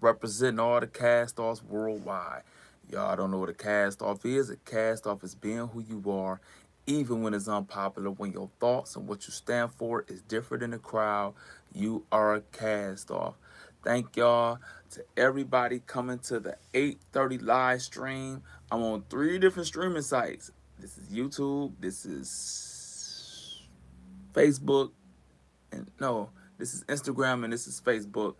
representing all the cast-offs worldwide. Y'all don't know what a cast-off is. A cast-off is being who you are, even when it's unpopular. When your thoughts and what you stand for is different in the crowd, you are a cast-off. Thank y'all to everybody coming to the 8:30 live stream. I'm on 3 different streaming sites. This is YouTube. This is Facebook. And no, this is Instagram and this is Facebook.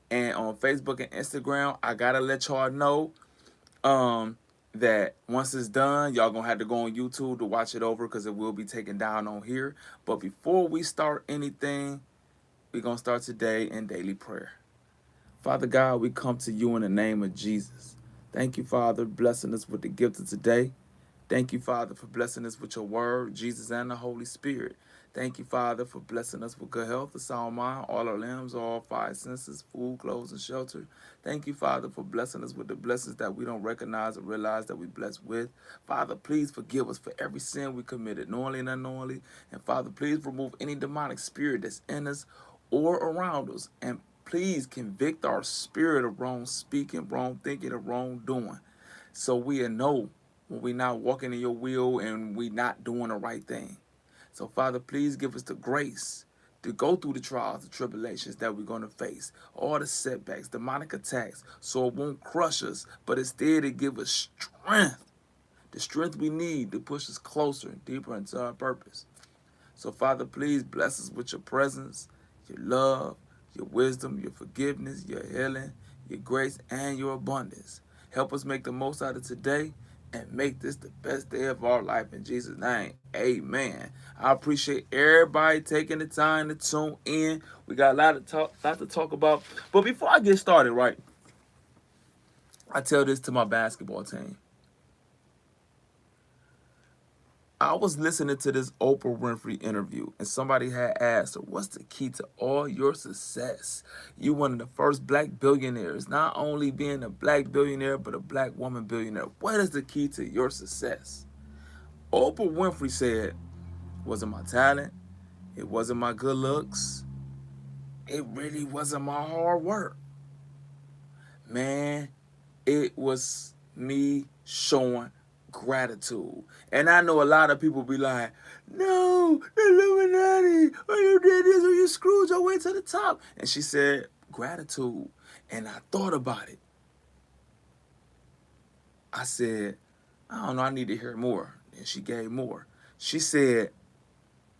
And on Facebook and Instagram, I gotta let y'all know that once it's done, y'all gonna have to go on YouTube to watch it over because it will be taken down on here. But before we start anything, we're gonna start today in daily prayer. Father God, we come to you in the name of Jesus. Thank you, Father, blessing us with the gift of today. Thank you, Father, for blessing us with your word, Jesus, and the Holy Spirit. Thank you, Father, for blessing us with good health, a sound mind, all our limbs, all 5 senses, food, clothes, and shelter. Thank you, Father, for blessing us with the blessings that we don't recognize or realize that we blessed with. Father, please forgive us for every sin we committed, knowingly and unknowingly. And Father, please remove any demonic spirit that's in us or around us. And please convict our spirit of wrong speaking, wrong thinking, and wrong doing. So we know when we're not walking in your will and we not doing the right thing. So Father, please give us the grace to go through the trials, the tribulations that we're going to face, all the setbacks, demonic attacks, so it won't crush us, but instead it give us strength, the strength we need to push us closer and deeper into our purpose. So Father, please bless us with your presence, your love, your wisdom, your forgiveness, your healing, your grace, and your abundance. Help us make the most out of today and make this the best day of our life in Jesus' name. Amen. I appreciate everybody taking the time to tune in. We got lot to talk about. But before I get started, right, I tell this to my basketball team. I was listening to this Oprah Winfrey interview, and somebody had asked her, what's the key to all your success? You one of the first black billionaires, not only being a black billionaire, but a black woman billionaire. What is the key to your success? Oprah Winfrey said, wasn't my talent, it wasn't my good looks, it really wasn't my hard work. Man, it was me showing gratitude. And I know a lot of people be like, no, the Illuminati, or you did this, or you screwed your way to the top. And she said, gratitude. And I thought about it. I said, I don't know, I need to hear more. And she gave more. She said,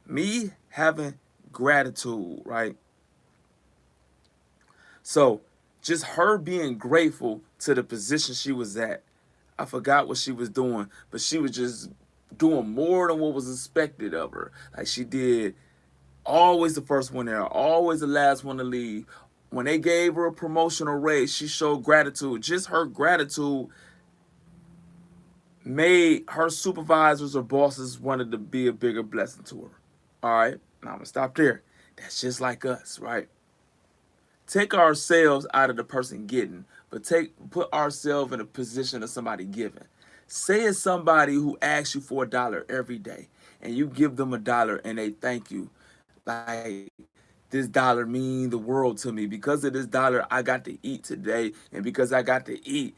me having gratitude, right? So just her being grateful to the position she was at. I forgot what she was doing, but she was just doing more than what was expected of her. Like she did always the first one there, always the last one to leave. When they gave her a promotional raise, she showed gratitude. Just her gratitude made her supervisors or bosses wanted to be a bigger blessing to her. All right, now I'm gonna stop there. That's just like us, right? Take ourselves out of the person getting, but put ourselves in a position of somebody giving. Say it's somebody who asks you for $1 every day, and you give them $1 and they thank you. Like, this dollar mean the world to me. Because of this dollar, I got to eat today, and because I got to eat,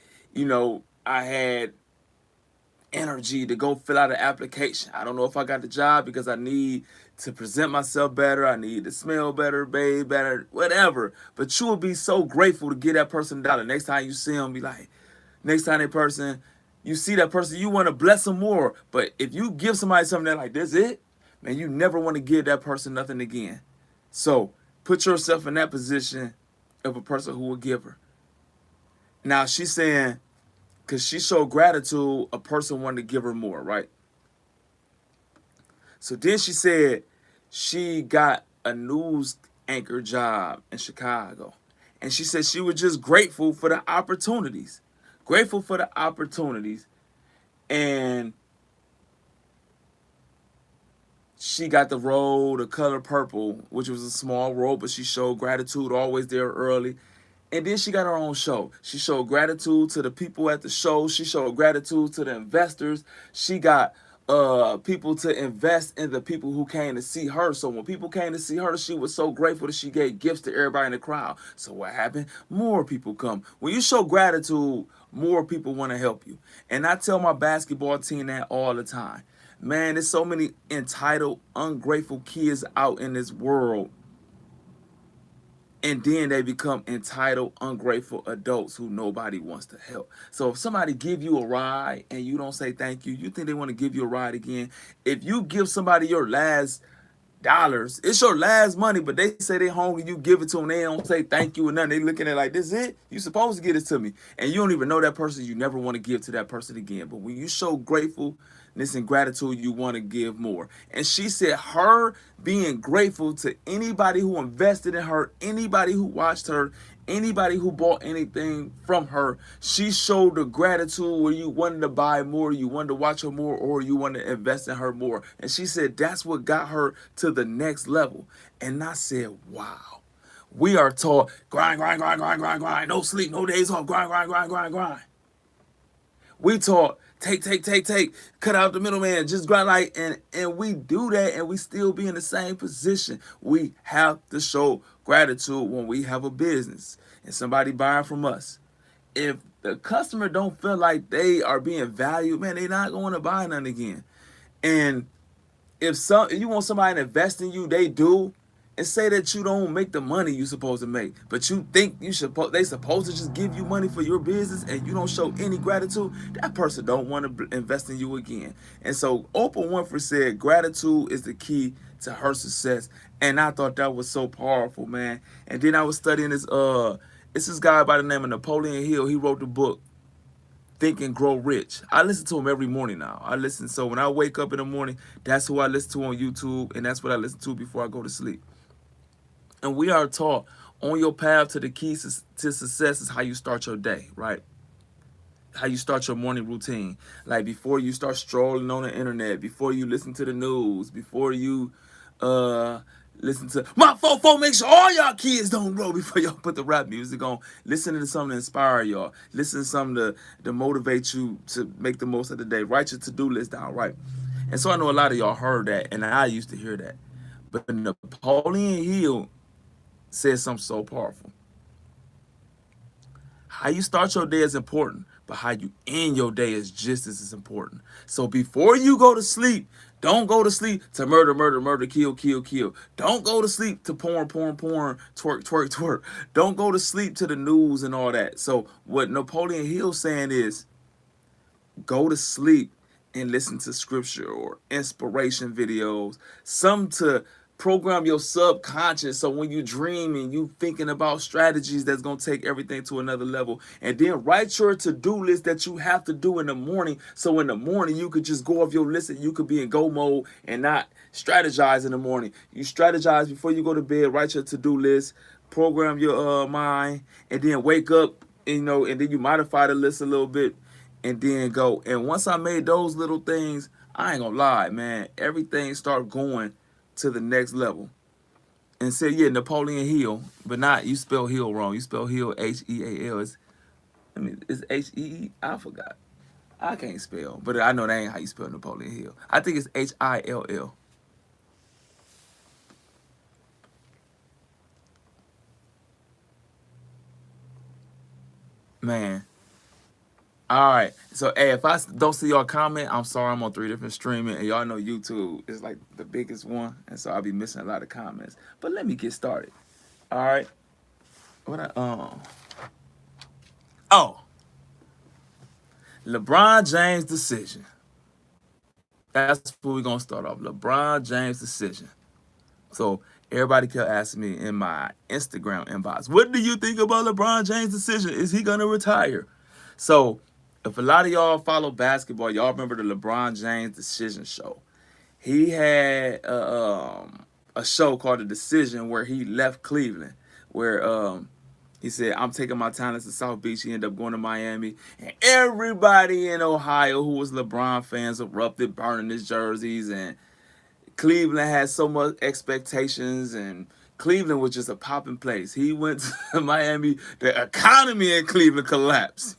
I had energy to go fill out an application. I don't know if I got the job because I need to present myself better. I need to smell better, bathe better, whatever. But you will be so grateful to give that person $1. Next time you see them, be like, next time you see that person, you want to bless them more. But if you give somebody something that like, this it, man, you never want to give that person nothing again. So put yourself in that position of a person who will give her. Now she's saying, because she showed gratitude, a person wanted to give her more, right? So then she said she got a news anchor job in Chicago. And she said she was just grateful for the opportunities. Grateful for the opportunities. And she got the role, The Color Purple, which was a small role, but she showed gratitude, always there early. And then she got her own show. She showed gratitude to the people at the show. She showed gratitude to the investors. She got people to invest in the people who came to see her. So when people came to see her, she was so grateful that she gave gifts to everybody in the crowd. So what happened? More people come. When you show gratitude, more people want to help you. And I tell my basketball team that all the time. Man, there's so many entitled, ungrateful kids out in this world, and then they become entitled, ungrateful adults who nobody wants to help. So if somebody give you a ride and you don't say thank you, you think they want to give you a ride again. If you give somebody your last dollars, it's your last money, but they say they hungry, you give it to them, they don't say thank you or nothing. They looking at it like, this is it? You supposed to give it to me. And you don't even know that person, you never want to give to that person again. But when you show gratefulness and gratitude, you want to give more. And she said her being grateful to anybody who invested in her, anybody who watched her, anybody who bought anything from her, she showed the gratitude where you wanted to buy more, you wanted to watch her more, or you wanted to invest in her more. And she said that's what got her to the next level. And I said, wow. We are taught grind, grind, grind, grind, grind, grind. No sleep, no days off, grind, grind, grind, grind, grind. We taught take, cut out the middleman, just grind like, and we do that and we still be in the same position. We have to show gratitude when we have a business and somebody buying from us. If the customer don't feel like they are being valued, man, they not going to buy nothing again. And if you want somebody to invest in you, they do, and say that you don't make the money you supposed to make, but you think they supposed to just give you money for your business and you don't show any gratitude, that person don't want to invest in you again. And so Oprah Winfrey said gratitude is the key to her success. And I thought that was so powerful, man. And then I was studying it's this guy by the name of Napoleon Hill. He wrote the book Think and Grow Rich. I listen to him every morning now. So when I wake up in the morning, that's who I listen to on YouTube, and that's what I listen to before I go to sleep. And we are taught on your path to the keys to success is how you start your day, right? How you start your morning routine. Like before you start strolling on the internet, before you listen to the news, before you listen to my fofo, make sure all y'all kids don't grow before y'all put the rap music on. Listen to something to inspire y'all. Listen to something to motivate you to make the most of the day. Write your to-do list down, right? And so I know a lot of y'all heard that, and I used to hear that. But Napoleon Hill said something so powerful. How you start your day is important, but how you end your day is just as important. So before you go to sleep, don't go to sleep to murder, murder, murder, kill, kill, kill. Don't go to sleep to porn, porn, porn, twerk, twerk, twerk. Don't go to sleep to the news and all that. So what Napoleon Hill's saying is, go to sleep and listen to scripture or inspiration videos, some to program your subconscious, so when you dream and you thinking about strategies that's going to take everything to another level. And then write your to-do list that you have to do in the morning, so in the morning you could just go off your list and you could be in go mode and not strategize in the morning. You strategize before you go to bed, write your to-do list, program your mind, and then wake up, and then you modify the list a little bit and then go. And once I made those little things, I ain't gonna lie, man, everything started going to the next level. And said, yeah, Napoleon Hill, but not, you spell Hill wrong. You spell Hill Heal. It's H-E-E. I forgot. I can't spell, but I know that ain't how you spell Napoleon Hill. I think it's Hill. Man. All right. So, hey, if I don't see y'all comment, I'm sorry. I'm on 3 different streaming, and y'all know YouTube is like the biggest one, and so I'll be missing a lot of comments. But let me get started. All right. Oh, LeBron James decision. That's where we're gonna start off. LeBron James decision. So everybody kept asking me in my Instagram inbox, what do you think about LeBron James' decision? Is he gonna retire? So if a lot of y'all follow basketball, y'all remember the LeBron James decision show. He had a show called The Decision where he left Cleveland, where he said, I'm taking my talents to South Beach. He ended up going to Miami. And everybody in Ohio who was LeBron fans erupted, burning his jerseys. And Cleveland had so much expectations, and Cleveland was just a popping place. He went to Miami. The economy in Cleveland collapsed.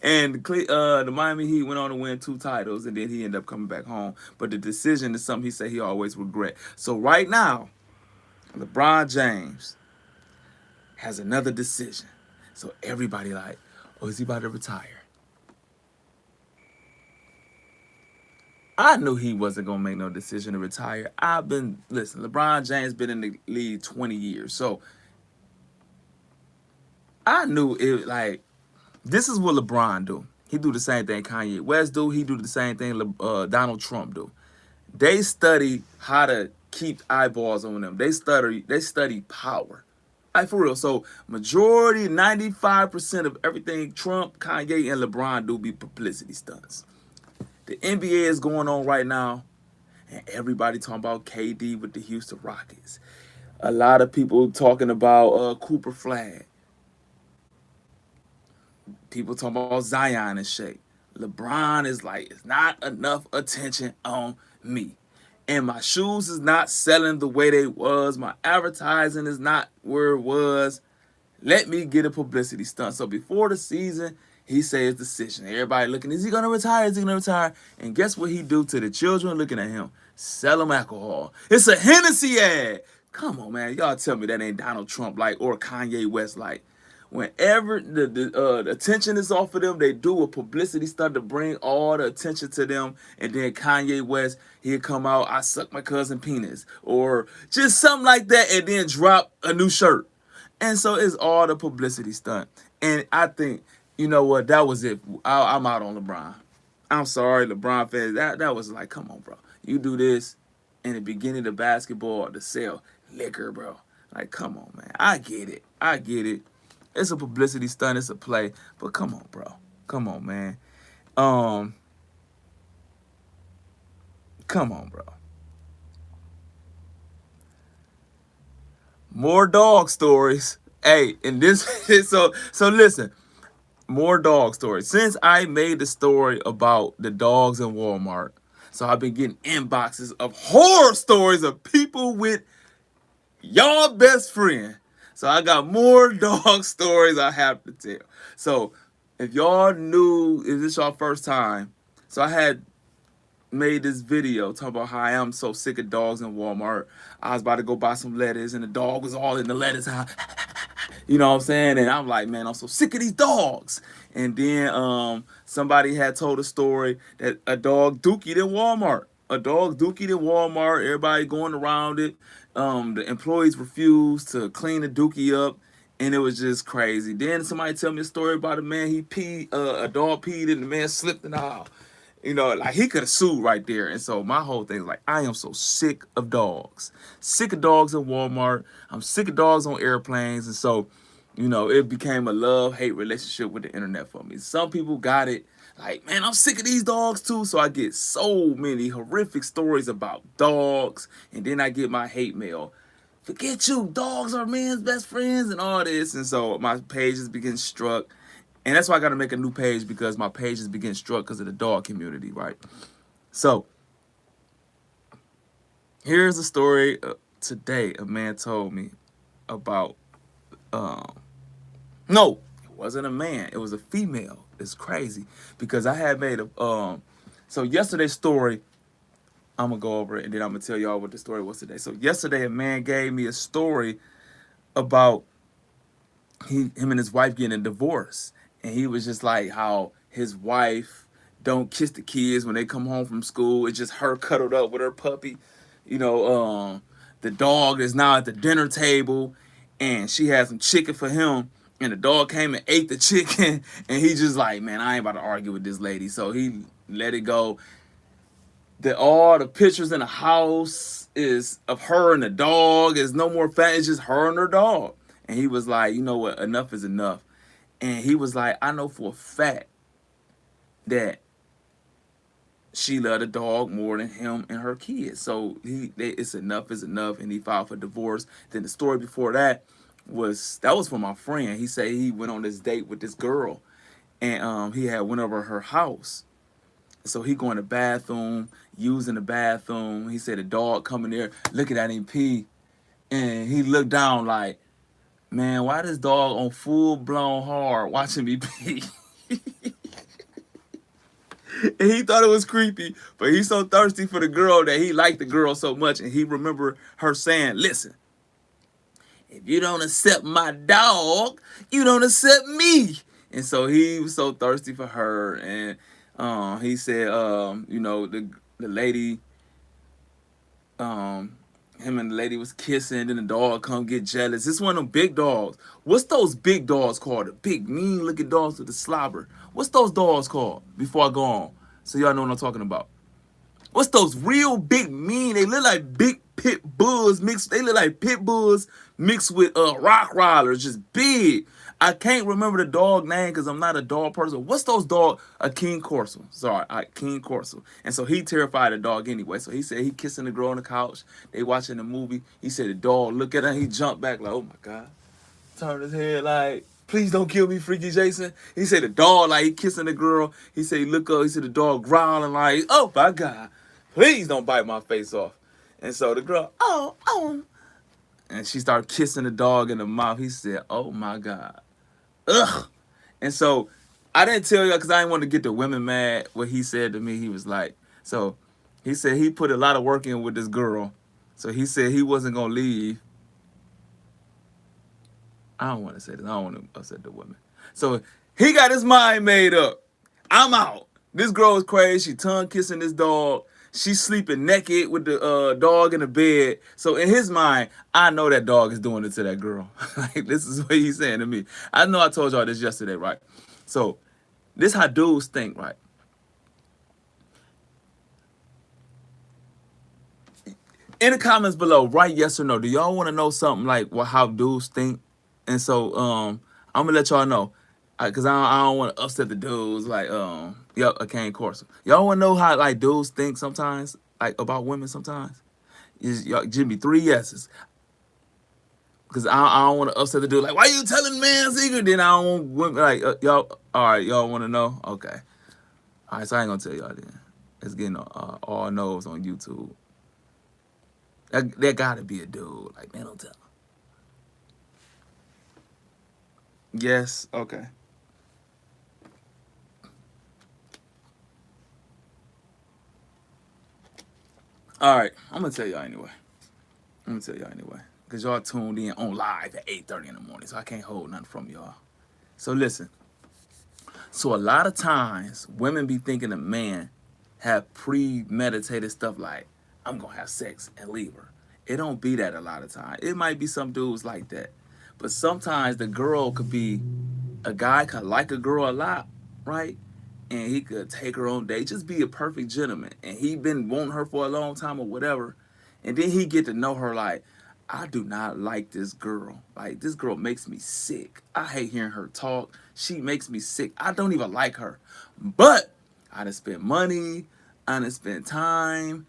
And the Miami Heat went on to win 2 titles, and then he ended up coming back home. But the decision is something he said he always regret. So right now, LeBron James has another decision. So everybody like, oh, is he about to retire? I knew he wasn't gonna make no decision to retire. Listen, LeBron James been in the league 20 years, so I knew it. Like, this is what LeBron do. He do the same thing Kanye West do. He do the same thing Donald Trump do. They study how to keep eyeballs on them. They study power. Like, for real. So majority, 95% of everything Trump, Kanye, and LeBron do be publicity stunts. The NBA is going on right now, and everybody talking about KD with the Houston Rockets. A lot of people talking about Cooper Flag. People talking about Zion and Shea. LeBron is like, it's not enough attention on me. And my shoes is not selling the way they was. My advertising is not where it was. Let me get a publicity stunt. So before the season, he said his decision. Everybody looking, is he gonna retire? Is he gonna retire? And guess what he do to the children looking at him? Sell them alcohol. It's a Hennessy ad. Come on, man. Y'all tell me that ain't Donald Trump like or Kanye West like. Whenever the attention is off of them, they do a publicity stunt to bring all the attention to them. And then Kanye West, he'll come out, I suck my cousin penis. Or just something like that, and then drop a new shirt. And so it's all the publicity stunt. And I think, you know what, that was it. I'm out on LeBron. I'm sorry, LeBron fans. That was like, come on, bro. You do this in the beginning of basketball to sell liquor, bro. Like, come on, man. I get it. I get it. It's a publicity stunt. It's a play. But come on, bro. Come on, man. Come on, bro. More dog stories. Hey, and this so listen. More dog stories. Since I made the story about the dogs in Walmart, so I've been getting inboxes of horror stories of people with y'all best friend. So I got more dog stories I have to tell. So if y'all knew, if this y'all first time, so I had made this video talking about how I am so sick of dogs in Walmart. I was about to go buy some lettuce and the dog was all in the lettuce. You know what I'm saying? And I'm like, man, I'm so sick of these dogs. And then somebody had told a story that a dog dookied in Walmart. A dog dookied in Walmart. Everybody going around it. The employees refused to clean the dookie up. And it was just crazy. Then somebody tell me a story about a man, he peed, a dog peed and the man slipped in the aisle. You know, like he could have sued right there. And so my whole thing is like, I am so sick of dogs. Sick of dogs in Walmart. I'm sick of dogs on airplanes. And so, you know, it became a love-hate relationship with the internet for me. Some people got it like, man, I'm sick of these dogs too. So I get so many horrific stories about dogs. And then I get my hate mail. Forget you, dogs are men's best friends and all this. And so my pages begin struck. And that's why I got to make a new page, because my pages begin struck because of the dog community, right? So here's a story today a man told me about. No, it wasn't a man. It was a female. It's crazy because I had made a. So yesterday's story, I'm going to go over it and then I'm going to tell y'all what the story was today. So yesterday a man gave me a story about him and his wife getting a divorce. And he was just like how his wife don't kiss the kids when they come home from school. It's just her cuddled up with her puppy. You know, the dog is now at the dinner table and she had some chicken for him. And the dog came and ate the chicken. And he just like, man, I ain't about to argue with this lady. So he let it go. All the pictures in the house is of her and the dog. There's no more fat. It's just her and her dog. And he was like, you know what? Enough is enough. And he was like, I know for a fact that she loved the dog more than him and her kids. So it's enough is enough. And he filed for divorce. Then the story before that was from my friend. He said he went on this date with this girl. And he had went over her house. So he go in the bathroom, using the bathroom. He said the dog coming there, looking at him pee. And he looked down like, man, why this dog on full-blown hard watching me pee? And he thought it was creepy, but he's so thirsty for the girl that he liked the girl so much, and he remembered her saying, "Listen, if you don't accept my dog, you don't accept me." And so he was so thirsty for her, and he said, the lady, um, him and the lady was kissing, then the dog come get jealous. This one of them big dogs. What's those big dogs called? The big mean looking dogs with the slobber. What's those dogs called? Before I go on, so y'all know what I'm talking about. What's those real big mean? They look like big pit bulls mixed. They look like pit bulls mixed with rock rollers, just big. I can't remember the dog name because I'm not a dog person. What's those dog? A King Corso. Sorry, King Corso. And so he terrified the dog anyway. So he said he kissing the girl on the couch. They watching the movie. He said the dog look at her. He jumped back like, oh my god. Turned his head like, please don't kill me, Freaky Jason. He said the dog like he kissing the girl. He said he look up. He said the dog growling like, oh my god. Please don't bite my face off. And so the girl, oh. And she started kissing the dog in the mouth. He said, oh my God. Ugh. And so I didn't tell you because I didn't want to get the women mad. What he said to me, he was like, so he said he put a lot of work in with this girl. So he said he wasn't going to leave. I don't want to say this. I don't want to upset the women. So he got his mind made up. I'm out. This girl is crazy. She tongue kissing this dog. She's sleeping naked with the dog in the bed. So in his mind, I know that dog is doing it to that girl. Like, this is what he's saying to me. I know I told y'all this yesterday, right? So this how dudes think, right? In the comments below, write yes or no. Do y'all want to know something like how dudes think? And so I'm gonna let y'all know, cause I don't want to upset the dudes. Like yep, a Cane Corso. Y'all want to know how like dudes think sometimes, like about women sometimes? Y'all give me 3 yeses, cause I don't want to upset the dude. Like, why you telling man secret? Then I don't want women like y'all. All right, y'all want to know? Okay. All right, so I ain't gonna tell y'all then. It's getting all no's on YouTube. There gotta be a dude. Like, man, don't tell. Yes. Okay. All right. I'm gonna tell y'all anyway. Cause y'all tuned in on live at 8:30 in the morning, so I can't hold nothing from y'all. So listen. So a lot of times, women be thinking a man have premeditated stuff like, I'm gonna have sex and leave her. It don't be that a lot of times. It might be some dudes like that, but sometimes the girl could be a guy could like a girl a lot, right? And he could take her on date, just be a perfect gentleman. And he been wanting her for a long time or whatever. And then he get to know her like, I do not like this girl. Like, this girl makes me sick. I hate hearing her talk. She makes me sick. I don't even like her. But I done spent money. I done spent time.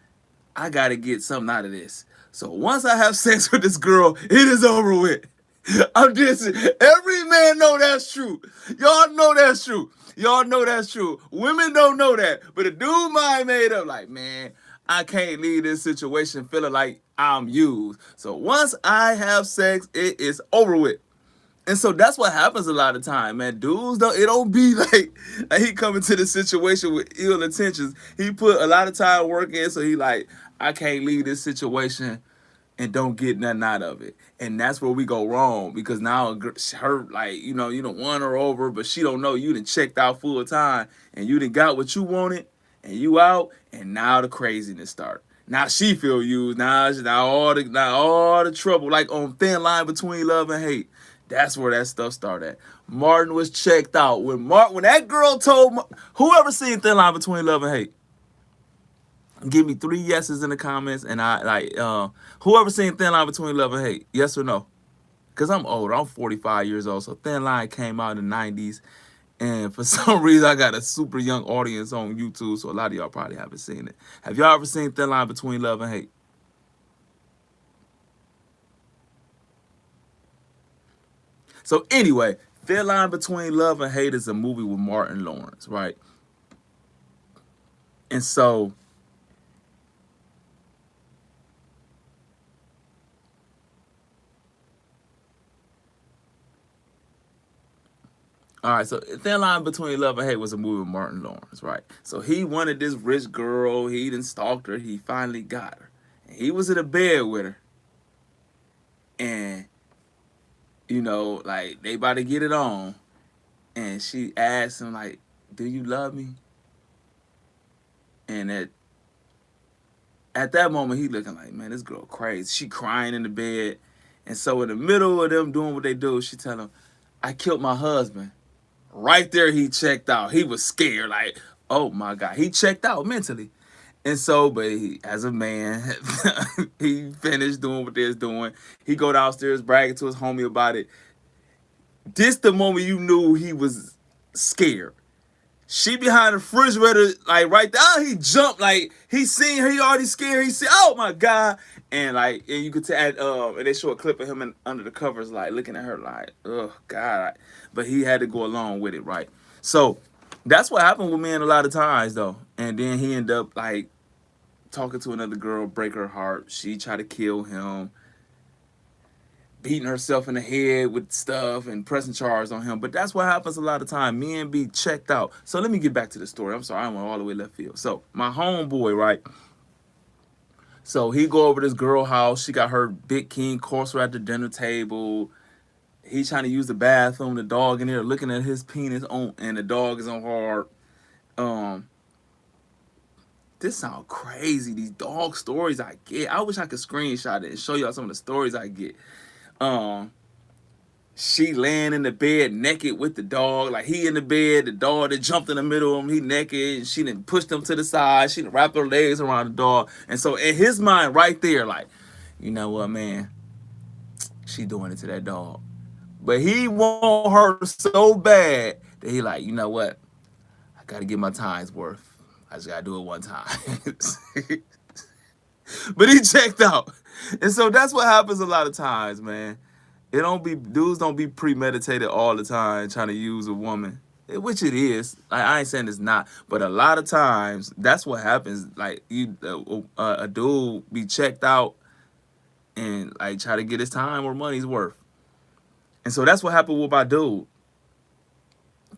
I got to get something out of this. So once I have sex with this girl, it is over with. I'm just, every man know that's true. Y'all know that's true. Y'all know that's true. Women don't know that. But a dude mind made up like, man, I can't leave this situation feeling like I'm used. So once I have sex, it is over with. And so that's what happens a lot of time, man. Dudes don't, it don't be like he coming to the situation with ill intentions. He put a lot of time work in, so he like, I can't leave this situation and don't get nothing out of it. And that's where we go wrong, because now her, like, you done won her over, but she don't know you done checked out full time and you done got what you wanted and you out, and now the craziness start. Now she feel used. Now all the trouble, like on thin line between love and hate. That's where that stuff started. Martin was checked out. When that girl told whoever seen Thin Line Between Love and Hate, give me 3 yeses in the comments, and I like whoever seen Thin Line Between Love and Hate, yes or no? Cause I'm older. I'm 45 years old. So Thin Line came out in the 90s, and for some reason I got a super young audience on YouTube. So a lot of y'all probably haven't seen it. Have y'all ever seen Thin Line Between Love and Hate? So anyway, Thin Line Between Love and Hate is a movie with Martin Lawrence, right? And so All right, so Thin Line Between Love and Hate was a movie with Martin Lawrence, right? So he wanted this rich girl. He done stalked her. He finally got her. And he was in a bed with her. And, like, they about to get it on. And she asked him, like, do you love me? And at that moment, he looking like, man, this girl crazy. She crying in the bed. And so in the middle of them doing what they do, she tell him, I killed my husband. Right there, he checked out. He was scared, like, oh my God. He checked out mentally. And so, but as a man, he finished doing what they was doing. He go downstairs bragging to his homie about it. This the moment you knew he was scared. She behind the refrigerator, like right there. Oh, he jumped, like he seen her. He already scared. He said, "Oh my God!" And you could tell. And they show a clip of him under the covers, like looking at her, like, "Oh God!" But he had to go along with it, right? So that's what happened with men a lot of times, though. And then he ended up like talking to another girl, break her heart. She tried to kill him, beating herself in the head with stuff and pressing charges on him. But that's what happens a lot of time. Men be checked out. So let me get back to the story. I'm sorry, I went all the way left field. So my homeboy, right? So he go over to this girl house. She got her big king courser at the dinner table. He's trying to use the bathroom. The dog in there looking at his penis on, and the dog is on hard. This sounds crazy. These dog stories I get. I wish I could screenshot it and show y'all some of the stories I get. She laying in the bed naked with the dog. Like he in the bed, the dog that jumped in the middle of him, he naked. And she done pushed him to the side. She done wrapped her legs around the dog. And so in his mind right there, like, you know what, man? She doing it to that dog. But he want her so bad that he like, you know what? I gotta get my time's worth. I just gotta do it one time. But he checked out. And so that's what happens a lot of times, man. Dudes don't be premeditated all the time trying to use a woman, which it is. Like, I ain't saying it's not, but a lot of times that's what happens. Like a dude be checked out and like try to get his time or money's worth. And so that's what happened with my dude.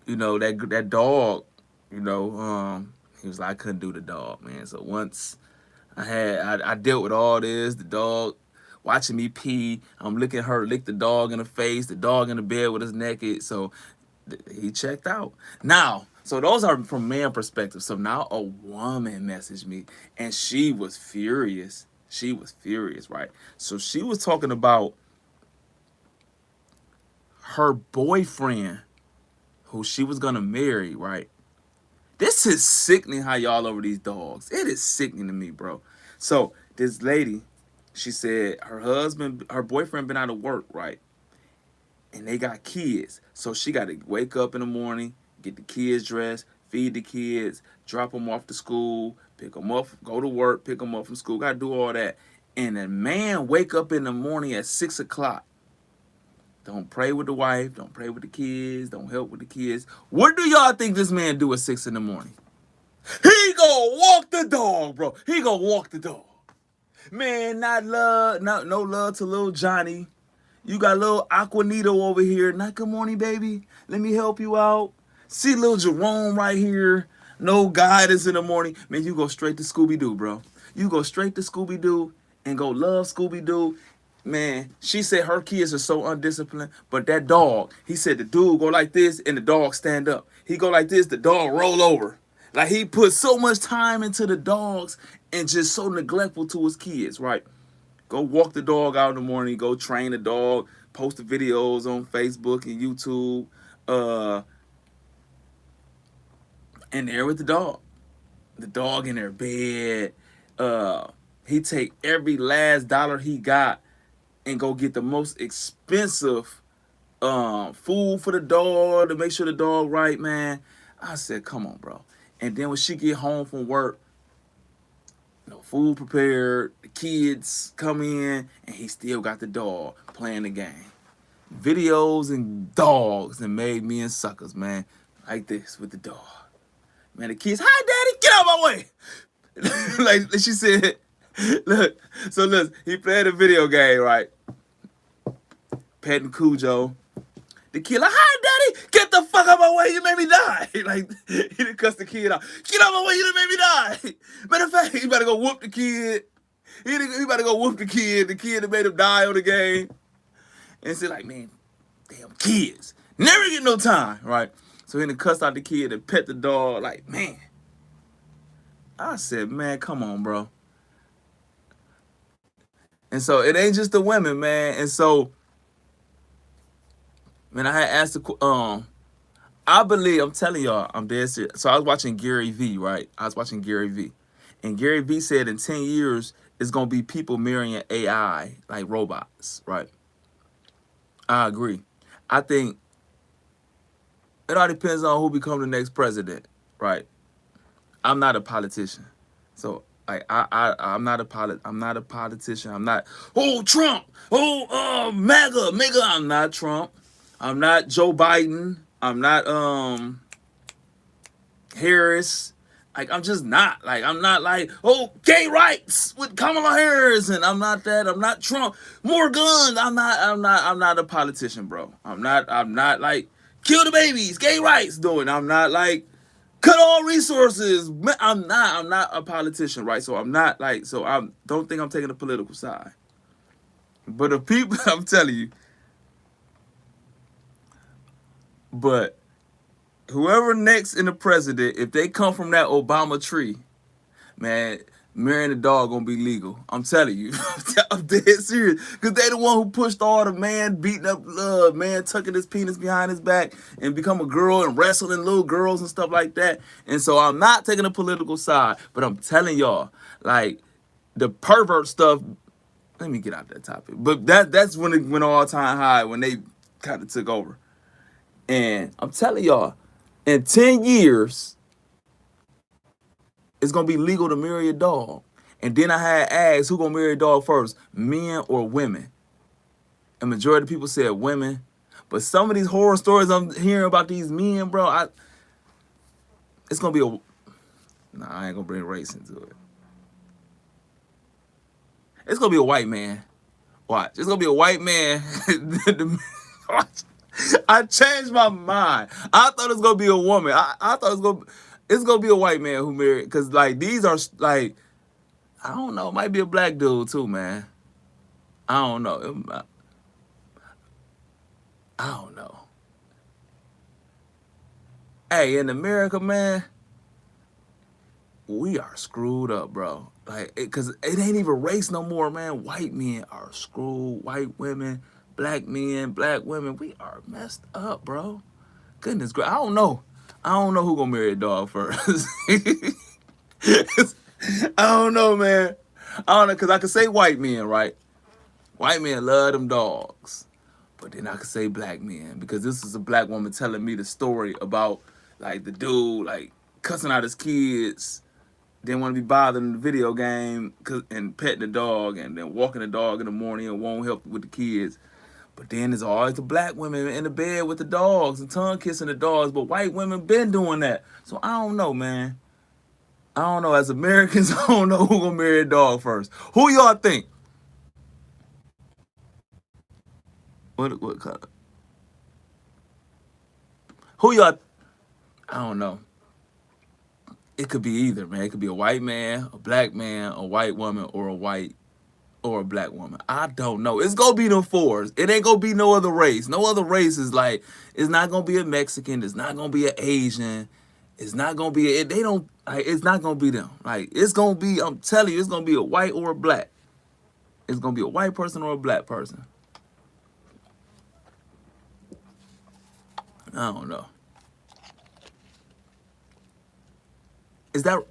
That dog. He was like, I couldn't do the dog, man. So once I dealt with all this, the dog watching me pee. I'm looking at her lick the dog in the face, the dog in the bed with his naked. So he checked out. Now, so those are from man perspective. So now a woman messaged me and she was furious. She was furious, right? So she was talking about her boyfriend who she was going to marry, right? This is sickening how y'all over these dogs. It is sickening to me, bro. So this lady, she said her boyfriend been out of work, right? And they got kids. So she got to wake up in the morning, get the kids dressed, feed the kids, drop them off to school, pick them up, go to work, pick them up from school. Got to do all that. And a man wake up in the morning at 6 o'clock. Don't pray with the wife. Don't pray with the kids. Don't help with the kids. What do y'all think this man do at 6 in the morning? He gonna walk the dog, bro. He gonna walk the dog. Man, no love to little Johnny. You got little Aquanito over here. Not good morning, baby. Let me help you out. See little Jerome right here. No guidance in the morning. Man, you go straight to Scooby-Doo, bro. You go straight to Scooby-Doo and go love Scooby-Doo. Man, she said her kids are so undisciplined, but that dog, he said the dude go like this and the dog stand up. He go like this, the dog roll over. Like he put so much time into the dogs and just so neglectful to his kids, right? Go walk the dog out in the morning, go train the dog, post the videos on Facebook and YouTube, and there with the dog in their bed. He take every last dollar he got and go get the most expensive food for the dog to make sure the dog right, man. I said, come on, bro. And then when she get home from work, food prepared, the kids come in, and he still got the dog playing the game. Videos and dogs that made me and suckers, man. Like this with the dog. Man, the kids, hi, daddy, get out of my way. Like she said, look, he played a video game, right? Petting Cujo. The kid like, hi, daddy, get the fuck out of my way, you made me die. Like, he done cuss the kid out. Get out of my way, you done made me die. Matter of fact, he better go whoop the kid. He better go whoop the kid. The kid that made him die on the game. And say like, man, damn kids. Never get no time, right? So he done cussed out the kid and pet the dog. Like, man. I said, man, come on, bro. And so it ain't just the women, man. And so, man, I had asked I believe, I'm telling y'all, I'm dead serious. So I was watching Gary V, right? I was watching Gary V. And Gary V said in 10 years, it's going to be people marrying AI like robots, right? I agree. I think it all depends on who becomes the next president, right? I'm not a politician. So like I'm not a politician. I'm not Trump. MAGA. I'm not Trump. I'm not Joe Biden. I'm not Harris. Like I'm just not. Like I'm not like, gay rights with Kamala Harris, and I'm not that. I'm not Trump. More guns. I'm not a politician, bro. I'm not like kill the babies, gay rights doing. I'm not like cut all resources. I'm not a politician, right? So I'm not like, so I don't think I'm taking a political side. But the people, I'm telling you, but whoever next in the president, if they come from that Obama tree, man, marrying a dog gonna be legal. I'm telling you. I'm dead serious. Because they the one who pushed all the man beating up man tucking his penis behind his back and become a girl and wrestling little girls and stuff like that. And so I'm not taking a political side, but I'm telling y'all, like, the pervert stuff, let me get out that topic. But that's when it went all time high, when they kind of took over. And I'm telling y'all, in 10 years, it's gonna be legal to marry a dog. And then I had asked who gonna marry a dog first, men or women. A majority of people said women. But some of these horror stories I'm hearing about these men, bro, it's gonna be I ain't gonna bring race into it. It's gonna be a white man. Watch. It's gonna be a white man. Watch. I changed my mind. I thought it was gonna be a woman. I thought it's gonna be a white man who married, because like these are like, I don't know, it might be a black dude too, man. I don't know. I don't know. Hey, in America, man, we are screwed up, bro. Like, because it ain't even race no more, man. White men are screwed. White women, black men, black women, we are messed up, bro. Goodness gracious. I don't know who gonna marry a dog first. I don't know, man. I don't know, because I could say white men, right? White men love them dogs. But then I could say black men, because this is a black woman telling me the story about, like, the dude, like, cussing out his kids, didn't want to be bothered in the video game, and petting the dog, and then walking the dog in the morning and won't help with the kids. But then there's always the black women in the bed with the dogs and tongue kissing the dogs. But white women been doing that. So I don't know, man. I don't know. As Americans, I don't know who gonna marry a dog first. Who y'all think? What color? Who y'all? I don't know. It could be either, man. It could be a white man, a black man, a white woman, or a black woman. I don't know. It's gonna be them fours. It ain't gonna be no other race. No other race is like, it's not gonna be a Mexican. It's not gonna be an Asian. It's not gonna be it's not gonna be them. Like, it's gonna be, I'm telling you, it's gonna be a white or a black. It's gonna be a white person or a black person. I don't know. Is that,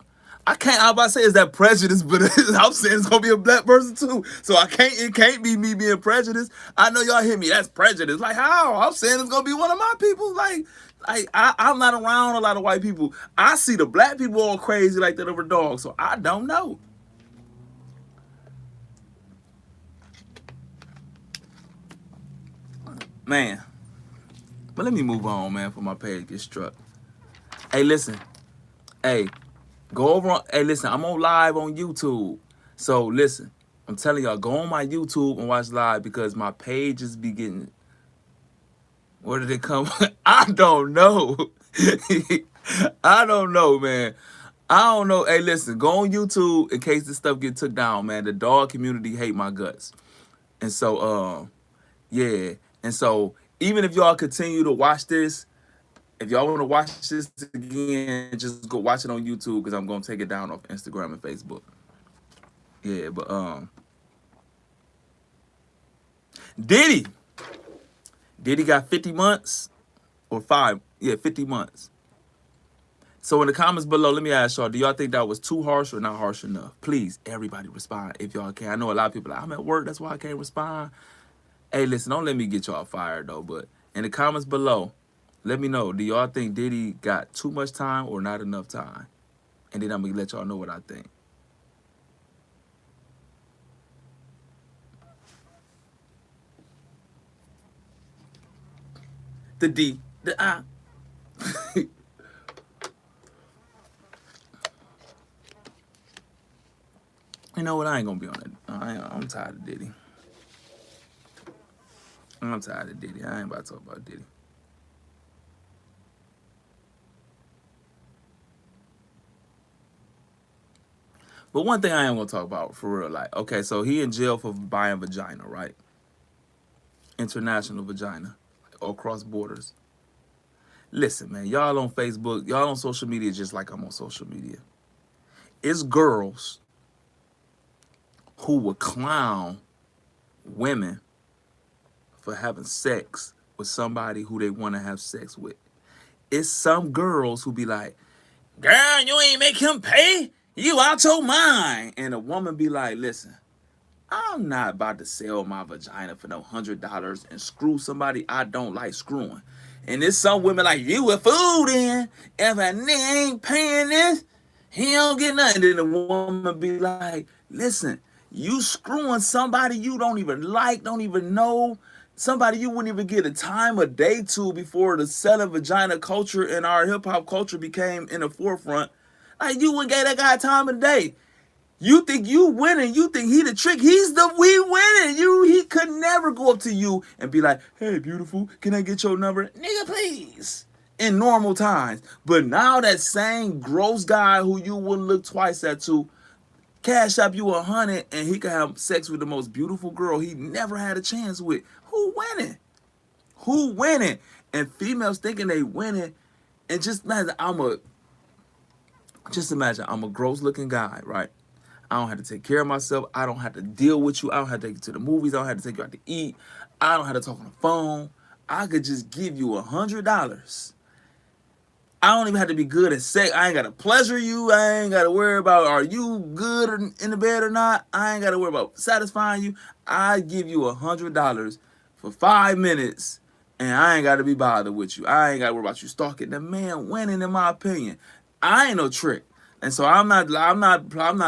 I'm about to say, is that prejudice? But I'm saying it's gonna be a black person too. So it can't be me being prejudiced. I know y'all hear me, that's prejudice. Like, how? I'm saying it's gonna be one of my people. Like I'm not around a lot of white people. I see the black people all crazy like that over dogs. So I don't know. Man. But let me move on, man, before my page gets struck. Hey, listen. Hey, go over on, hey, listen, I'm on live on YouTube. So, listen, I'm telling y'all, go on my YouTube and watch live, because my page is Where did it come? I don't know. I don't know, man. I don't know. Hey, listen, go on YouTube in case this stuff get took down, man. The dog community hate my guts. And so, yeah. And so, even if y'all continue to watch this, if y'all want to watch this again, just go watch it on YouTube because I'm gonna take it down off Instagram and Facebook. Yeah, but Diddy, Diddy got 50 months or five. Yeah, 50 months. So in the comments below, let me ask y'all: do y'all think that was too harsh or not harsh enough? Please, everybody respond if y'all can. I know a lot of people are like, I'm at work, that's why I can't respond. Hey, listen, don't let me get y'all fired though. But in the comments below, let me know: do y'all think Diddy got too much time or not enough time? And then I'm gonna let y'all know what I think. The D, the I. You know what? I ain't gonna be on it. I'm tired of Diddy. I'm tired of Diddy. I ain't about to talk about Diddy. But one thing I am gonna talk about for real, like, okay, so he in jail for buying vagina, right? International vagina, or cross borders. Listen, man, y'all on Facebook, y'all on social media just like I'm on social media. It's girls who will clown women for having sex with somebody who they want to have sex with. It's some girls who be like, girl, you ain't make him pay. You out your mind. And a woman be like, listen, I'm not about to sell my vagina for no $100 and screw somebody I don't like screwing. And there's some women like, you a fool then. If a nigga ain't paying this, he don't get nothing. Then the woman be like, listen, you screwing somebody you don't even like, don't even know. Somebody you wouldn't even get a time of day to before the selling vagina culture and our hip hop culture became in the forefront. Like, you wouldn't get that guy time of day. You think you winning? You think he the trick? He's the we winning. He could never go up to you and be like, "Hey, beautiful, can I get your number, nigga, please?" In normal times, but now that same gross guy who you wouldn't look twice at to cash up you 100 and he could have sex with the most beautiful girl he never had a chance with. Who winning? Who winning? And females thinking they winning, and just imagine I'm a gross looking guy, right? I don't have to take care of myself. I don't have to deal with you. I don't have to take you to the movies. I don't have to take you out to eat. I don't have to talk on the phone. I could just give you $100. I don't even have to be good at sex. I ain't got to pleasure you. I ain't got to worry about are you good in the bed or not. I ain't got to worry about satisfying you. I give you $100 for 5 minutes, and I ain't got to be bothered with you. I ain't got to worry about you stalking. The man winning, in my opinion. I ain't no trick, and so I'm not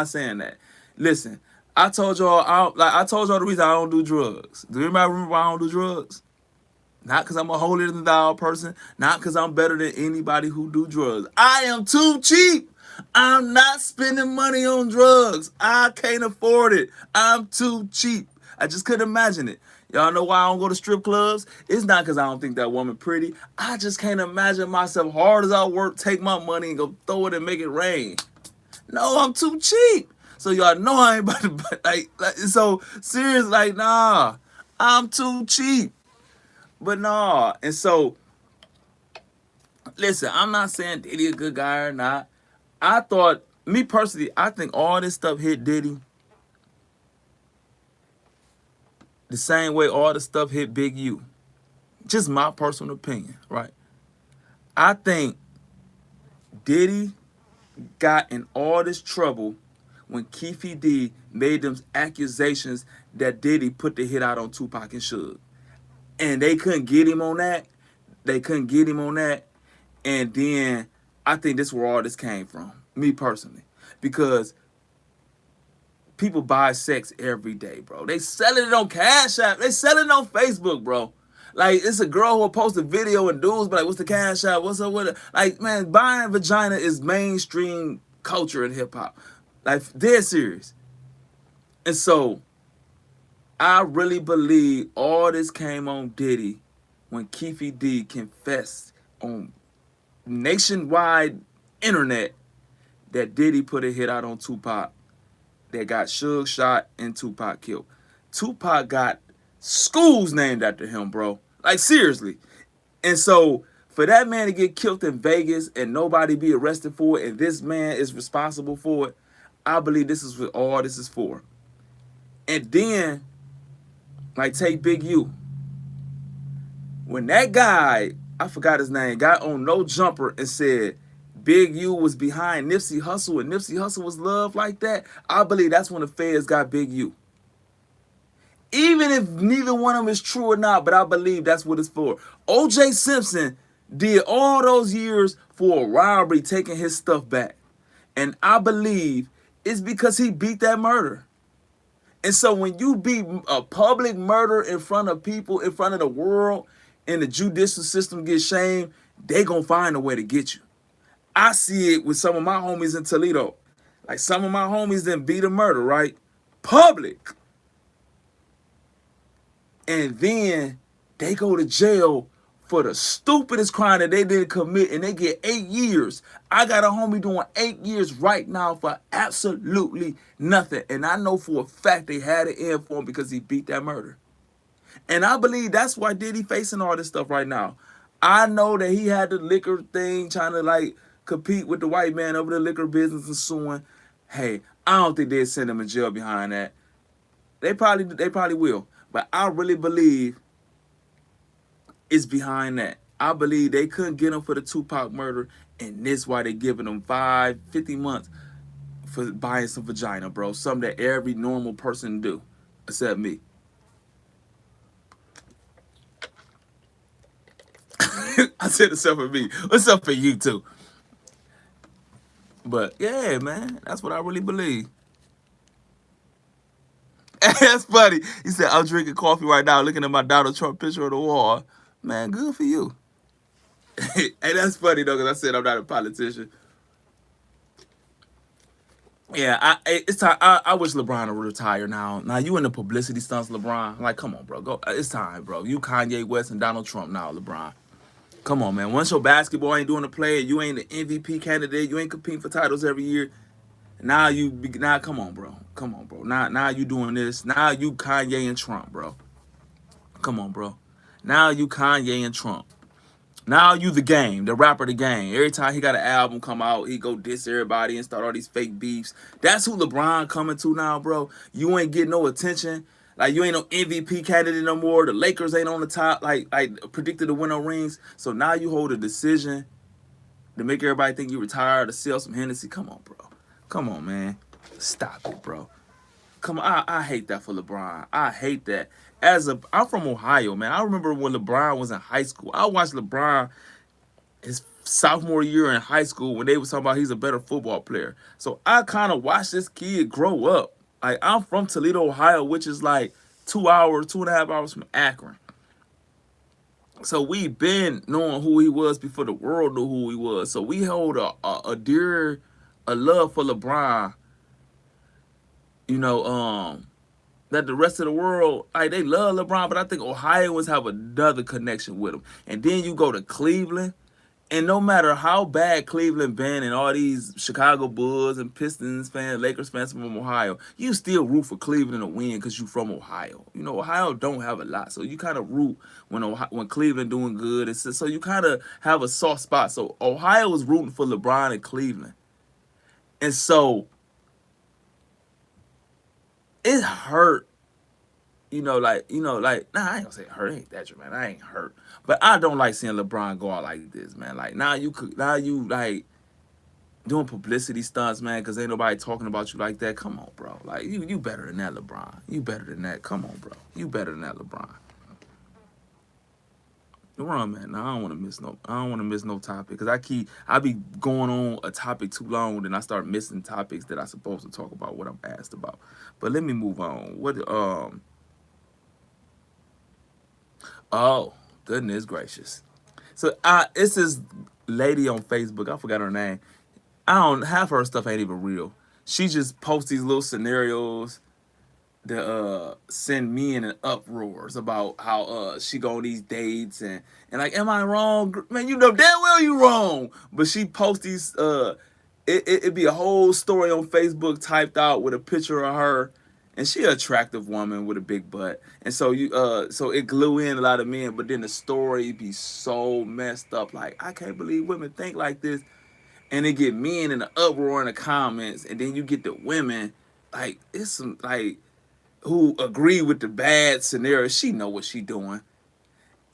saying that. Listen, I told y'all the reason I don't do drugs. Do anybody remember why I don't do drugs? Not because I'm a holier than thou person. Not because I'm better than anybody who do drugs. I am too cheap. I'm not spending money on drugs. I can't afford it. I'm too cheap. I just couldn't imagine it. Y'all know why I don't go to strip clubs? It's not because I don't think that woman pretty. I just can't imagine myself hard as I work, take my money and go throw it and make it rain. No, I'm too cheap. So y'all know I ain't about to, like so serious, like, nah. I'm too cheap. But no, and so listen, I'm not saying Diddy a good guy or not. I thought, me personally, I think all this stuff hit Diddy the same way all the stuff hit Big U. Just my personal opinion, right? I think Diddy got in all this trouble when Keefy D made them accusations that Diddy put the hit out on Tupac and Suge. And they couldn't get him on that. They couldn't get him on that. And then I think this is where all this came from, me personally. Because people buy sex every day, bro. They selling it on Cash App. They selling it on Facebook, bro. Like, it's a girl who will post a video and dudes be like, what's the Cash App? What's up with it? Like, man, buying vagina is mainstream culture in hip hop. Like, dead serious. And so I really believe all this came on Diddy when Keefe D confessed on nationwide internet that Diddy put a hit out on Tupac that got Suge shot and Tupac killed. Tupac got schools named after him, bro. Like, seriously. And so, for that man to get killed in Vegas and nobody be arrested for it, and this man is responsible for it, I believe this is what all this is for. And then, like, take Big U. When that guy, I forgot his name, got on No Jumper and said Big U was behind Nipsey Hussle and Nipsey Hussle was loved like that, I believe that's when the feds got Big U. Even if neither one of them is true or not, but I believe that's what it's for. O.J. Simpson did all those years for a robbery, taking his stuff back. And I believe it's because he beat that murder. And so when you beat a public murder in front of people, in front of the world, and the judicial system gets shamed, they gonna find a way to get you. I see it with some of my homies in Toledo. Like, some of my homies didn't beat a murder, right? Public. And then they go to jail for the stupidest crime that they didn't commit, and they get 8 years. I got a homie doing 8 years right now for absolutely nothing. And I know for a fact they had it in for him because he beat that murder. And I believe that's why Diddy facing all this stuff right now. I know that he had the liquor thing, trying to, like, compete with the white man over the liquor business and suing. Hey, I don't think they'd send him in jail behind that. They probably will. But I really believe it's behind that. I believe they couldn't get him for the Tupac murder, and this why they giving him 50 months for buying some vagina, bro. Something that every normal person do, except me. I said it's up for me. What's up for you too? But yeah, man, that's what I really believe. That's funny. He said, I'm drinking coffee right now, looking at my Donald Trump picture on the wall. Man, good for you. Hey, that's funny though, because I said I'm not a politician. Yeah, it's time. I wish LeBron would retire now. Now you in the publicity stunts, LeBron. Like, come on, bro. Go. It's time, bro. You Kanye West and Donald Trump now, LeBron. Come on, man. Once your basketball ain't doing the play, you ain't the MVP candidate, you ain't competing for titles every year. Now come on, bro. Come on, bro. Now you doing this. Now you Kanye and Trump, bro. Come on, bro. Now you Kanye and Trump. Now you the game, the rapper the game. Every time he got an album come out, he go diss everybody and start all these fake beefs. That's who LeBron coming to now, bro. You ain't getting no attention. Like, you ain't no MVP candidate no more. The Lakers ain't on the top, like predicted to win no rings. So now you hold a decision to make everybody think you retired, to sell some Hennessy. Come on, bro. Come on, man. Stop it, bro. Come on, I hate that for LeBron. I hate that. I'm from Ohio, man. I remember when LeBron was in high school. I watched LeBron his sophomore year in high school when they was talking about he's a better football player. So I kind of watched this kid grow up. Like, I'm from Toledo, Ohio, which is like 2.5 hours from Akron. So we been knowing who he was before the world knew who he was. So we hold a love for LeBron, you know, that the rest of the world, like, they love LeBron, but I think Ohioans have another connection with him. And then you go to Cleveland, and no matter how bad Cleveland been and all these Chicago Bulls and Pistons fans, Lakers fans from Ohio, you still root for Cleveland to win because you from Ohio. You know, Ohio don't have a lot, so you kind of root when Cleveland doing good. So you kind of have a soft spot. So Ohio was rooting for LeBron and Cleveland. And so it hurt, nah, I ain't gonna say it hurt. It ain't that dramatic. I ain't hurt. But I don't like seeing LeBron go out like this, man. Like, now you like doing publicity stunts, man, because ain't nobody talking about you like that. Come on, bro. Like, you better than that, LeBron. You better than that. Come on, bro. You better than that, LeBron. Where I'm at now, I don't want to miss no topic, because I be going on a topic too long, then I start missing topics that I supposed to talk about, what I'm asked about. But let me move on. Oh, goodness gracious. So it's this lady on Facebook, I forgot her name. I don't half her stuff ain't even real. She just posts these little scenarios send me in an uproars about how she go on these dates and like, am I wrong? Man, you know damn well you wrong. But she posts these it'd be a whole story on Facebook typed out with a picture of her, and she an attractive woman with a big butt. And so so it glue in a lot of men, but then the story be so messed up. Like, I can't believe women think like this. And it get men in the uproar in the comments, and then you get the women, like, it's some like who agree with the bad scenario. She know what she doing.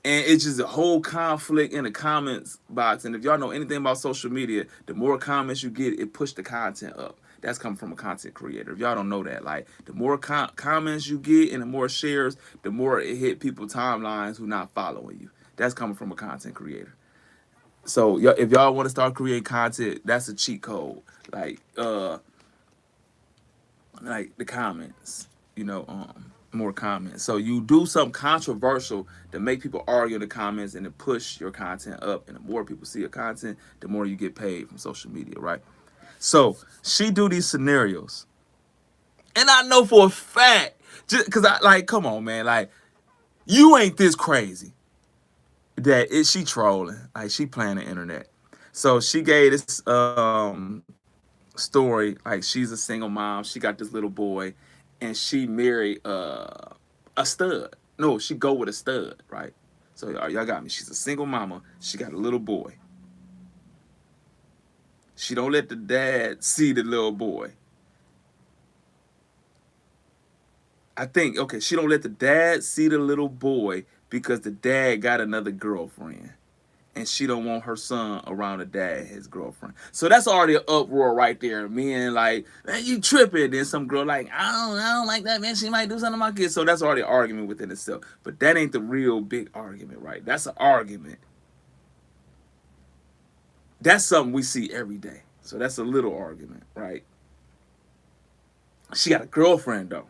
And it's just a whole conflict in the comments box. And if y'all know anything about social media, the more comments you get, it push the content up. That's coming from a content creator. If y'all don't know that, like, the more comments you get and the more shares, the more it hit people's timelines who not following you. That's coming from a content creator. So if y'all want to start creating content, that's a cheat code. Like the comments, more comments. So you do something controversial to make people argue in the comments and to push your content up. And the more people see your content, the more you get paid from social media, right? So she do these scenarios, and I know for a fact, just because I like, come on, man, like, you ain't this crazy that she trolling, like she playing the internet. So she gave this story, like, she's a single mom, she got this little boy, and she married a stud. No, she go with a stud, right? So y'all got me. She's a single mama. She got a little boy. She don't let the dad see the little boy. I think, okay, she don't let the dad see the little boy because the dad got another girlfriend. And she don't want her son around the dad, his girlfriend. So that's already an uproar right there. Men like, man, you tripping. Then some girl like, I don't like that, man. She might do something to my kids. So that's already an argument within itself. But that ain't the real big argument, right? That's an argument. That's something we see every day. So that's a little argument, right? She got a girlfriend, though.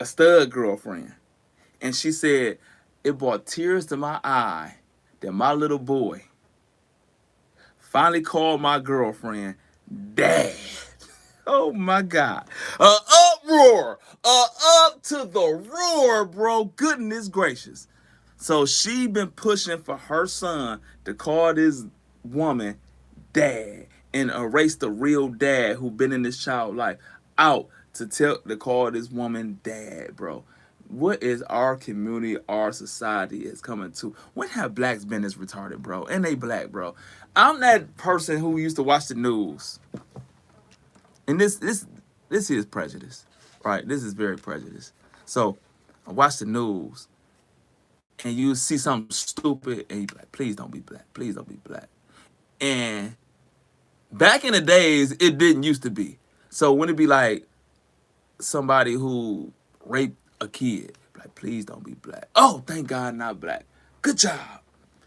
A stud girlfriend. And she said, it brought tears to my eye that my little boy finally called my girlfriend Dad. Oh my God. Uproar. Up to the roar, bro. Goodness gracious. So she been pushing for her son to call this woman Dad and erase the real dad who been in this child life out to call this woman Dad, bro. What is our community, our society is coming to? When have blacks been this retarded, bro? And they black, bro. I'm that person who used to watch the news. And this is prejudice, right? This is very prejudice. So I watch the news and you see something stupid and you be like, please don't be black. Please don't be black. And back in the days, it didn't used to be. So when it be like somebody who raped a kid, like, please don't be black. Oh, thank God, not black. Good job.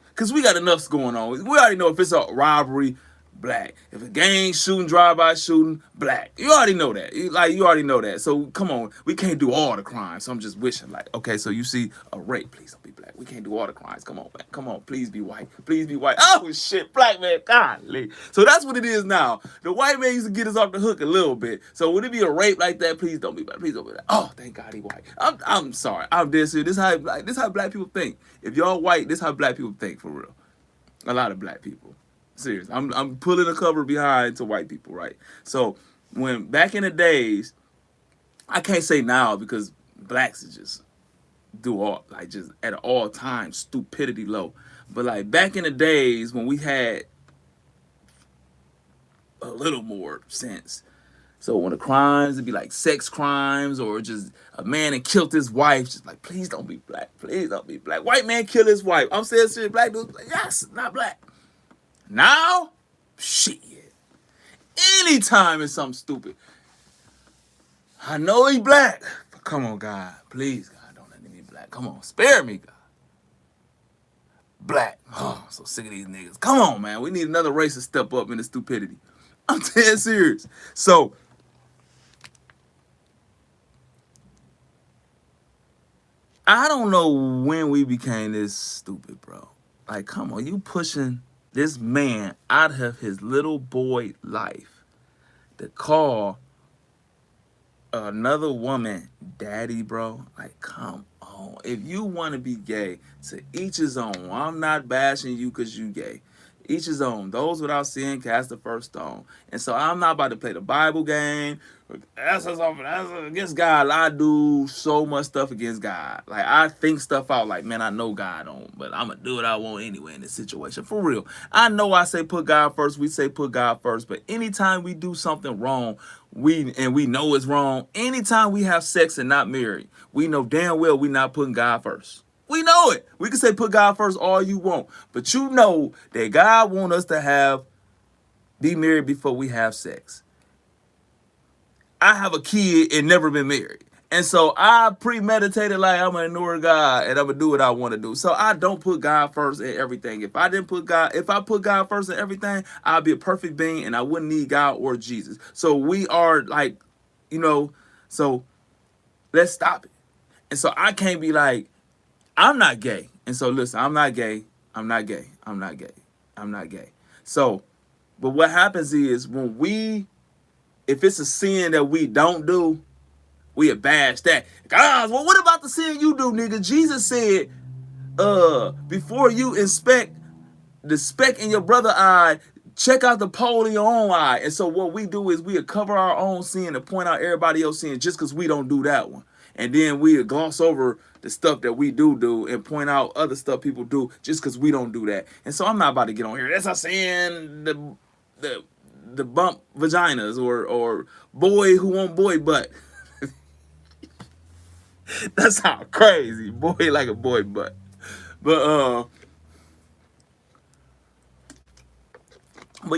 Because we got enough going on. We already know if it's a robbery, black. If a gang shooting, drive-by shooting, black. You already know that. You already know that. So come on, we can't do all the crimes. So I'm just wishing, like, okay, so you see a rape, please don't be black. We can't do all the crimes. Come on, man. Come on, please be white. Please be white. Oh shit, black man, golly. So that's what it is now. The white man used to get us off the hook a little bit. So would it be a rape like that? Please don't be black. Please don't be black. Oh, thank God he white. I'm sorry. I'm dead serious. This how black people think. If y'all white, this how black people think for real. A lot of black people. Serious. I'm pulling a cover behind to white people, right? So when back in the days, I can't say now because blacks is just do all, like, just at all times stupidity low. But like back in the days when we had a little more sense. So when the crimes would be like sex crimes or just a man and killed his wife, just like, please don't be black. Please don't be black. White man kill his wife. I'm saying shit, black dudes like, yes, not black. Now, shit. Anytime it's something stupid. I know he black, but come on, God. Please, God, don't let me be black. Come on, spare me, God. Black. Oh, I'm so sick of these niggas. Come on, man. We need another race to step up in the stupidity. I'm dead serious. So, I don't know when we became this stupid, bro. Like, come on, you pushing this man out of his little boy life to call another woman daddy, bro. Like, come on. If you want to be gay, to each his own. I'm not bashing you because you gay. Each his own. Those without sin cast the first stone. And so I'm not about to play the Bible game. That's against God. I do so much stuff against God. Like, I think stuff out. Like, man, I know God don't, but I'm gonna do what I want anyway in this situation. For real. I know I say put God first. We say put God first. But anytime we do something wrong, we know it's wrong. Anytime we have sex and not married, we know damn well we not putting God first. We know it. We can say put God first all you want, but you know that God want us to be married before we have sex. I have a kid and never been married. And so I premeditated like I'm gonna ignore God and I'm gonna do what I want to do. So I don't put God first in everything. If I put God first in everything, I'll be a perfect being and I wouldn't need God or Jesus. So we are like, you know, so let's stop it. And so I can't be like, I'm not gay. And so listen, I'm not gay. I'm not gay. I'm not gay. I'm not gay. So, but what happens is if it's a sin that we don't do, we bash that. God, well, what about the sin you do, nigga? Jesus said, before you inspect the speck in your brother's eye, check out the pole in your own eye. And so what we do is we cover our own sin and point out everybody else's sin just because we don't do that one. And then we gloss over the stuff that we do and point out other stuff people do just because we don't do that. And so I'm not about to get on here. That's a sin, the bump vaginas or boy who want boy butt. That sounds crazy. Boy like a boy butt. But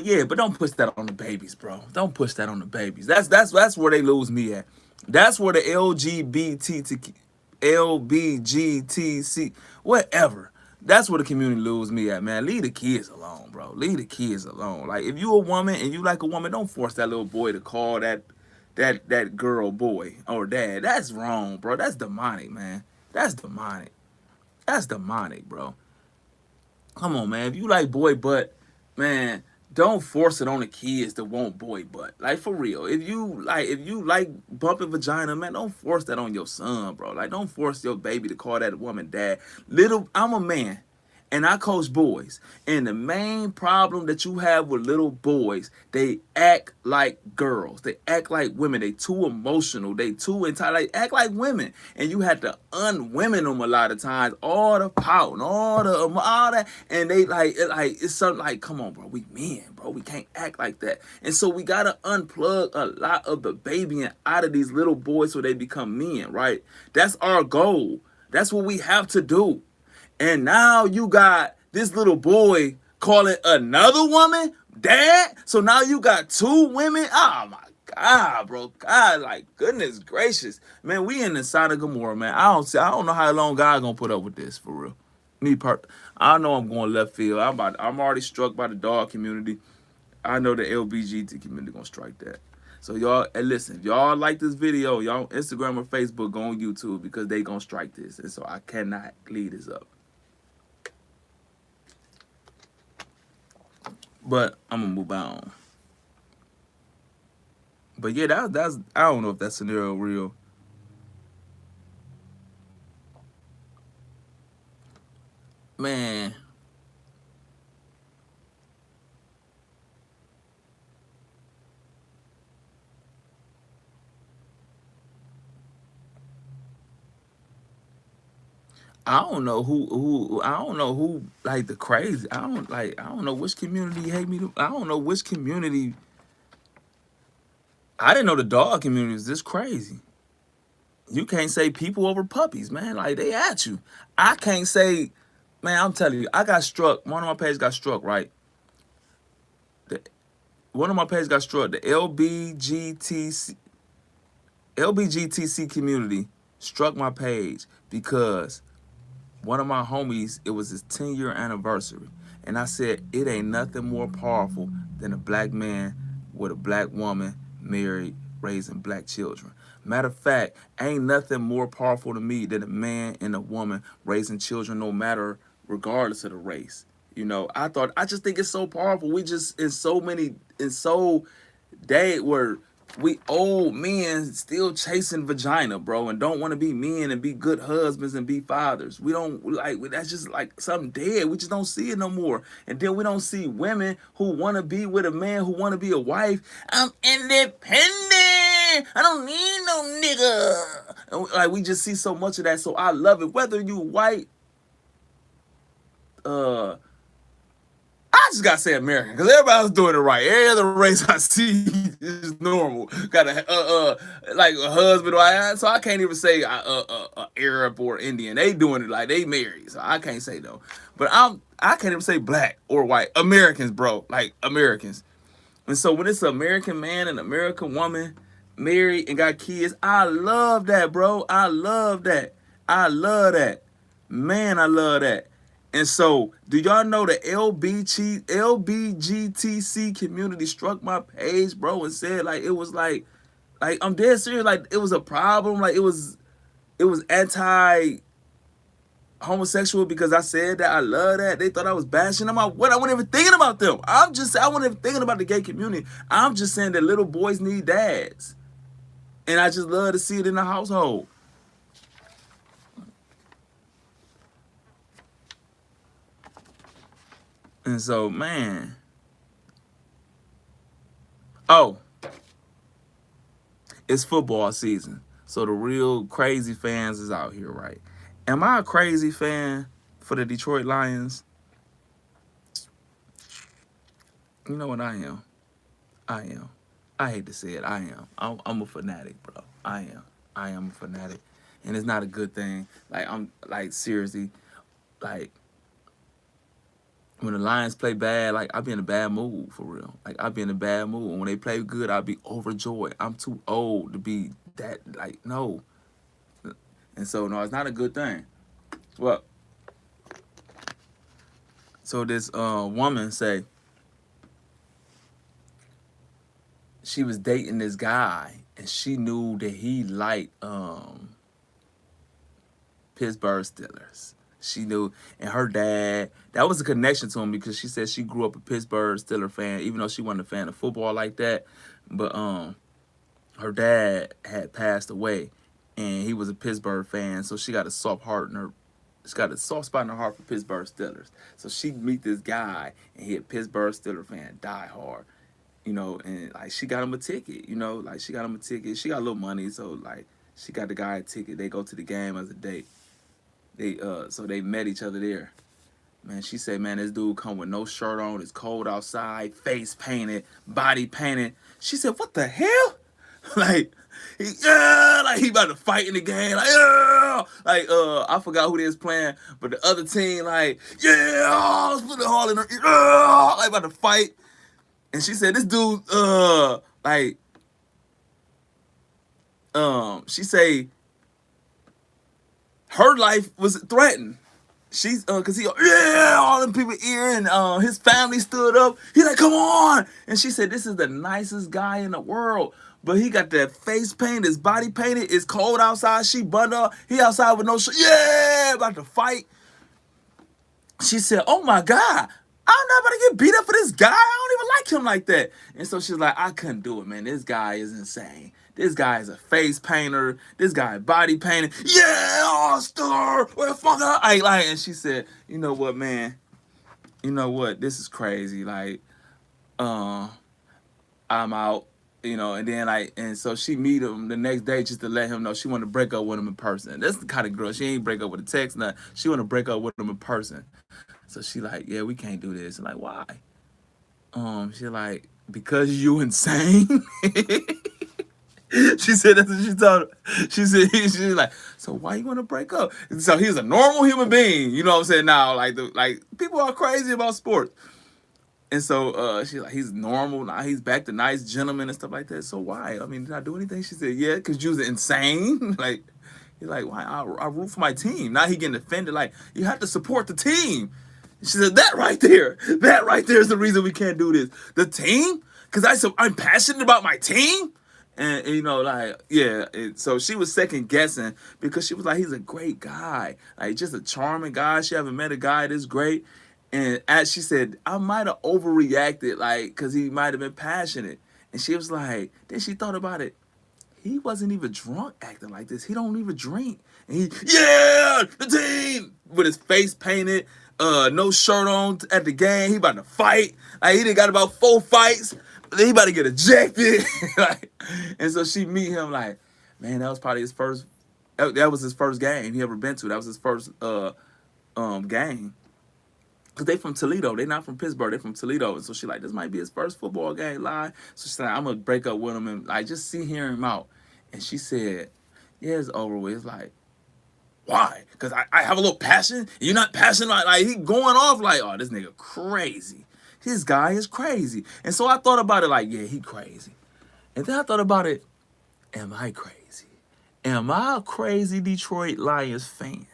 yeah, but don't push that on the babies, bro. Don't push that on the babies. That's where they lose me at. That's where the LBGTC, whatever. That's where the community lose me at, man. Leave the kids alone, bro. Leave the kids alone. Like, if you a woman and you like a woman, don't force that little boy to call that girl boy or dad. That's wrong, bro. That's demonic, man. That's demonic. That's demonic, bro. Come on, man. If you like boy butt, man, don't force it on the kids that want boy butt. Like, for real. If you like bumping vagina, man, don't force that on your son, bro. Like, don't force your baby to call that woman dad. I'm a man and I coach boys. And the main problem that you have with little boys, they act like girls. They act like women. They too emotional. They too entitled. They act like women. And you have to unwomen them a lot of times. All the pout and all that. And they it's something like, come on, bro. We men, bro. We can't act like that. And so we got to unplug a lot of the babying out of these little boys so they become men, right? That's our goal. That's what we have to do. And now you got this little boy calling another woman dad. So now you got two women. Oh my God, bro. God, like, goodness gracious. Man, we in the side of Gomorrah, man. I don't know how long God gonna put up with this, for real. I know I'm going left field. I'm already struck by the dog community. I know the LBGT community gonna strike that. So y'all, and listen, if y'all like this video, y'all Instagram or Facebook, go on YouTube because they gonna strike this. And so I cannot leave this up. But I'm gonna move on. But yeah, that's I don't know if that scenario real. Man, I don't know who like the crazy. I don't know which community hate me. I don't know which community. I didn't know the dog community was this crazy. You can't say people over puppies, man. Like, they at you. I can't say, man, I'm telling you, I got struck. One of my pages got struck, right? The, One of my pages got struck. The LBGTC community struck my page because one of my homies, it was his 10-year anniversary. And I said, it ain't nothing more powerful than a black man with a black woman married, raising black children. Matter of fact, ain't nothing more powerful to me than a man and a woman raising children, no matter, regardless of the race. I just think it's so powerful. We just, in so they were we old men still chasing vagina, bro, and don't want to be men and be good husbands and be fathers. We don't like that's just like something dead. We just don't see it no more. And then we don't see women who want to be with a man who want to be a wife. I'm independent. I don't need no nigga. And like we just see so much of that. So I love it. Whether you white, I just gotta say American because everybody's doing it right. Every other race I see is normal. Got a like a husband or so I can't even say Arab or Indian. They doing it like they married, so I can't say no. But I can't even say black or white. Americans, bro, like Americans. And so when it's an American man and American woman married and got kids, I love that, bro. I love that. I love that. Man, I love that. And so, do y'all know the LBGTC community struck my page, bro, and said like it was like I'm dead serious, like it was a problem, like it was anti homosexual because I said that I love that. They thought I was bashing them out. What I wasn't even thinking about them. I wasn't even thinking about the gay community. I'm just saying that little boys need dads. And I just love to see it in the household. And so, man. Oh, it's football season. So the real crazy fans is out here, right? Am I a crazy fan for the Detroit Lions? You know what I am. I am. I hate to say it. I am. I'm a fanatic, bro. I am. I am a fanatic. And it's not a good thing. Like, I'm, like, seriously, like, when the Lions play bad, like, I be in a bad mood, for real. Like, I be in a bad mood. And when they play good, I be overjoyed. I'm too old to be that, like, no. And so, no, it's not a good thing. Well, so this woman say she was dating this guy, and she knew that he liked Pittsburgh Steelers. She knew, and her dad, that was a connection to him because she said she grew up a Pittsburgh Steelers fan, even though she wasn't a fan of football like that. But her dad had passed away, and he was a Pittsburgh fan, so she got a soft heart in her. She's got a soft spot in her heart for Pittsburgh Steelers. So she meet this guy, and he a Pittsburgh Steelers fan, die hard. And like she got him a ticket, like she got him a ticket. She got a little money, so like she got the guy a ticket. They go to the game as a date. So they met each other there. Man, she said, man, this dude come with no shirt on. It's cold outside, face painted, body painted. She said, what the hell? like he about to fight in the game. I forgot who they was playing, but the other team, like, let's put the hall in her, like about to fight. And she said, this dude, she say her life was threatened. She's, cause all them people eating, his family stood up. He like, come on. And she said, this is the nicest guy in the world. But he got that face paint, his body painted. It's cold outside. She bundled up. He outside with no shirt. Yeah, about to fight. She said, oh my God, I'm not about to get beat up for this guy. I don't even like him like that. And so she's like, I couldn't do it, man. This guy is insane. This guy is a face painter. This guy body painted. Yeah, star. Where the fuck I like? And she said, you know what, man? You know what? This is crazy. Like, I'm out. And then and so she meet him the next day just to let him know she want to break up with him in person. That's the kind of girl. She ain't break up with a text, nothing. She want to break up with him in person. So she like, yeah, we can't do this. I'm like, why? She like, because you insane. She said that's what she told her. She said she's like, so why you want to break up? So he's a normal human being, you know what I'm saying? Now, like people are crazy about sports. And so she's like, he's normal now. He's back to nice gentleman and stuff like that. So why? I mean, did I do anything? She said, yeah, because you was insane. Like, he's like, why? I root for my team. Now he getting offended. Like, you have to support the team. She said, that right there is the reason we can't do this. The team? Because I'm passionate about my team? And so she was second guessing because she was like, he's a great guy. Like, just a charming guy. She haven't met a guy this great. And as she said, I might have overreacted, like, because he might have been passionate. And she was like, then she thought about it. He wasn't even drunk acting like this. He don't even drink. And he, yeah, the team, with his face painted, no shirt on at the game. He about to fight. Like, he done got about 4 fights. He about to get ejected. Like, and so she meet him like, man, that was probably his first. That was his first game he ever been to. That was his first game. Cause they from Toledo, they not from Pittsburgh, they from Toledo. And so she like, this might be his first football game live. So she's like, I'm gonna break up with him and like just hear him out. And she said, yeah, it's over with. It's like, why? Cause I have a little passion. You're not passionate. Like he going off like, oh, this nigga crazy. His guy is crazy. And so I thought about it like, yeah, he crazy. And then I thought about it, am I crazy? Am I a crazy Detroit Lions fan?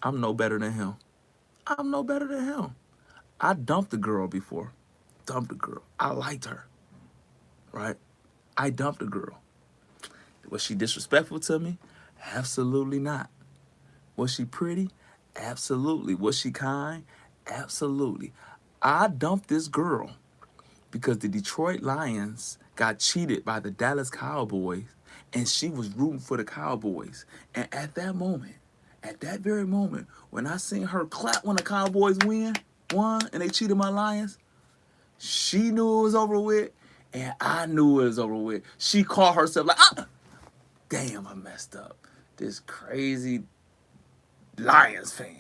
I'm no better than him. I'm no better than him. I dumped the girl before. Dumped the girl. I liked her. Right? I dumped the girl. Was she disrespectful to me? Absolutely not. Was she pretty? Absolutely. Was she kind? Absolutely. I dumped this girl because the Detroit Lions got cheated by the Dallas Cowboys and she was rooting for the Cowboys. And at that very moment, when I seen her clap when the Cowboys won, and they cheated my Lions, she knew it was over with, and I knew it was over with. She caught herself like, damn, I messed up. This crazy Lions fan,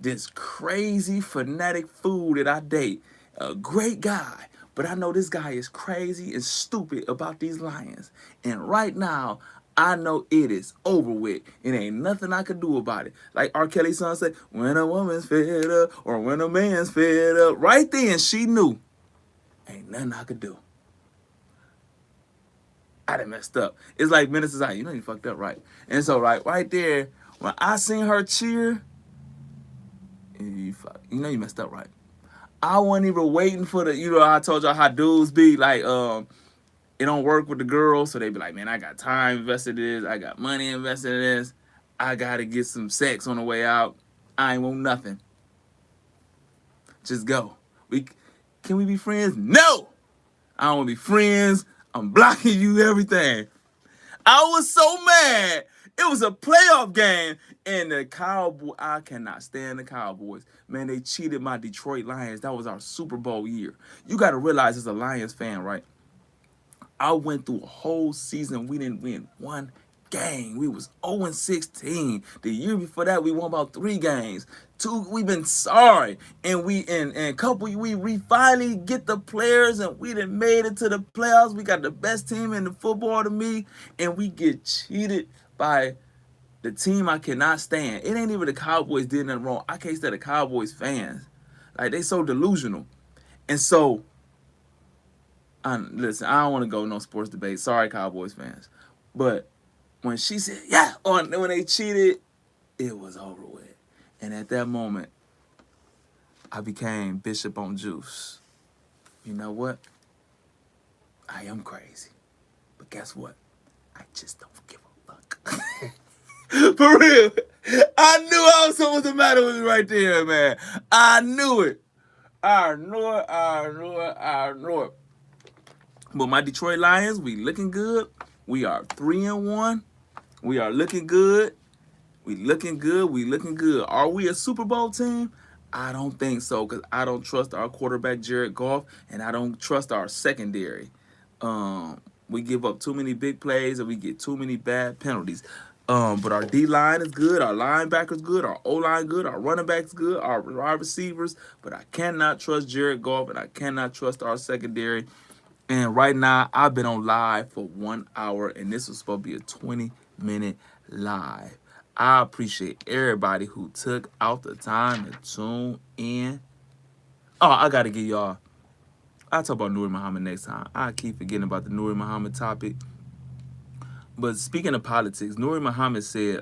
this crazy fanatic fool that I date, a great guy, but I know this guy is crazy and stupid about these Lions. And right now, I know it is over with. It ain't nothing I can do about it. Like R. Kelly's song said, when a woman's fed up or when a man's fed up. Right then, she knew. Ain't nothing I could do. I done messed up. It's like Minister Zion, you know you fucked up, right? And so right there, when I seen her cheer, you know you messed up, right? I wasn't even waiting for the, you know, I told y'all how dudes be like, it don't work with the girls, so they be like, man, I got time invested in this, I got money invested in this, I gotta get some sex on the way out. I ain't want nothing. Just go. Can we be friends? No! I don't wanna be friends. I'm blocking you, everything. I was so mad. It was a playoff game, and the Cowboys, I cannot stand the Cowboys. Man, they cheated my Detroit Lions. That was our Super Bowl year. You got to realize as a Lions fan, right? I went through a whole season. We didn't win one game. We was 0-16. The year before that, we won about 3 games. 2, we've been sorry. And we finally get the players and we done made it to the playoffs. We got the best team in the football to me. And we get cheated by the team I cannot stand. It ain't even the Cowboys did nothing wrong. I can't stand the Cowboys fans. Like, they so delusional. And so, listen, I don't want to go no sports debate. Sorry, Cowboys fans. But when she said, yeah, when they cheated, it was over with. And at that moment, I became Bishop on Juice. You know what? I am crazy. But guess what? I just don't give a fuck. For real. I knew I was something was the matter with me right there, man. I knew it. I knew it. But my Detroit Lions, we looking good. We are 3-1. We are looking good. We looking good. Are we a Super Bowl team? I don't think so, because I don't trust our quarterback, Jared Goff, and I don't trust our secondary. We give up too many big plays and we get too many bad penalties. But our D-line is good, our linebackers good, our O-line good, our running backs good, our wide receivers. But I cannot trust Jared Goff, and I cannot trust our secondary. And right now, I've been on live for 1 hour, and this was supposed to be a 20-minute live. I appreciate everybody who took out the time to tune in. Oh, I got to give y'all, I'll talk about Nuri Muhammad next time. I keep forgetting about the Nuri Muhammad topic. But speaking of politics, Nuri Muhammad said,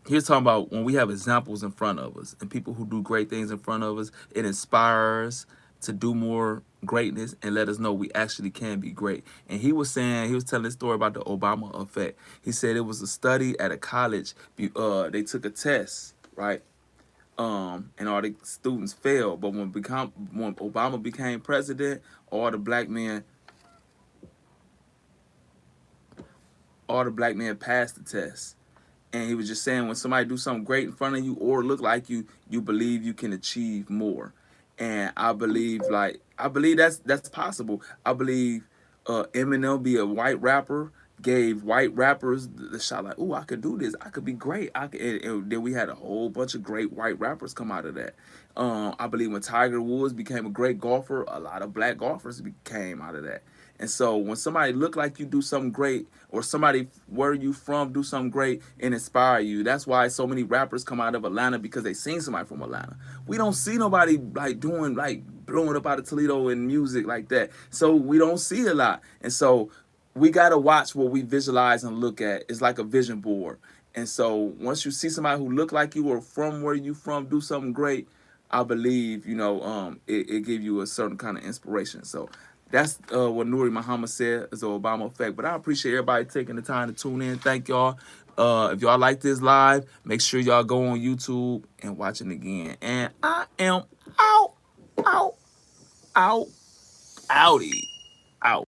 he was talking about when we have examples in front of us and people who do great things in front of us, it inspires to do more greatness and let us know we actually can be great. And he was telling this story about the Obama effect. He said it was a study at a college. They took a test, right? and all the students failed. But when Obama became president, all the black men all the black men passed the test. And he was just saying, when somebody do something great in front of you or look like you believe you can achieve more. And I believe that's possible. I believe Eminem, be a white rapper, gave white rappers the shot, like, oh, I could do this, I could be great, I could. And then we had a whole bunch of great white rappers come out of that. I believe when Tiger Woods became a great golfer, a lot of black golfers became out of that. And so when somebody look like you do something great, or somebody where you from do something great and inspire you, that's why so many rappers come out of Atlanta, because they seen somebody from Atlanta. We don't see nobody like doing, like blowing up out of Toledo in music like that. So we don't see a lot. And so we gotta watch what we visualize and look at. It's like a vision board. And so once you see somebody who look like you or from where you from do something great, I believe, it give you a certain kind of inspiration. So that's what Nuri Muhammad said is the Obama effect. But I appreciate everybody taking the time to tune in. Thank y'all. If y'all like this live, make sure y'all go on YouTube and watch it again. And I am out, out, out, outie, out.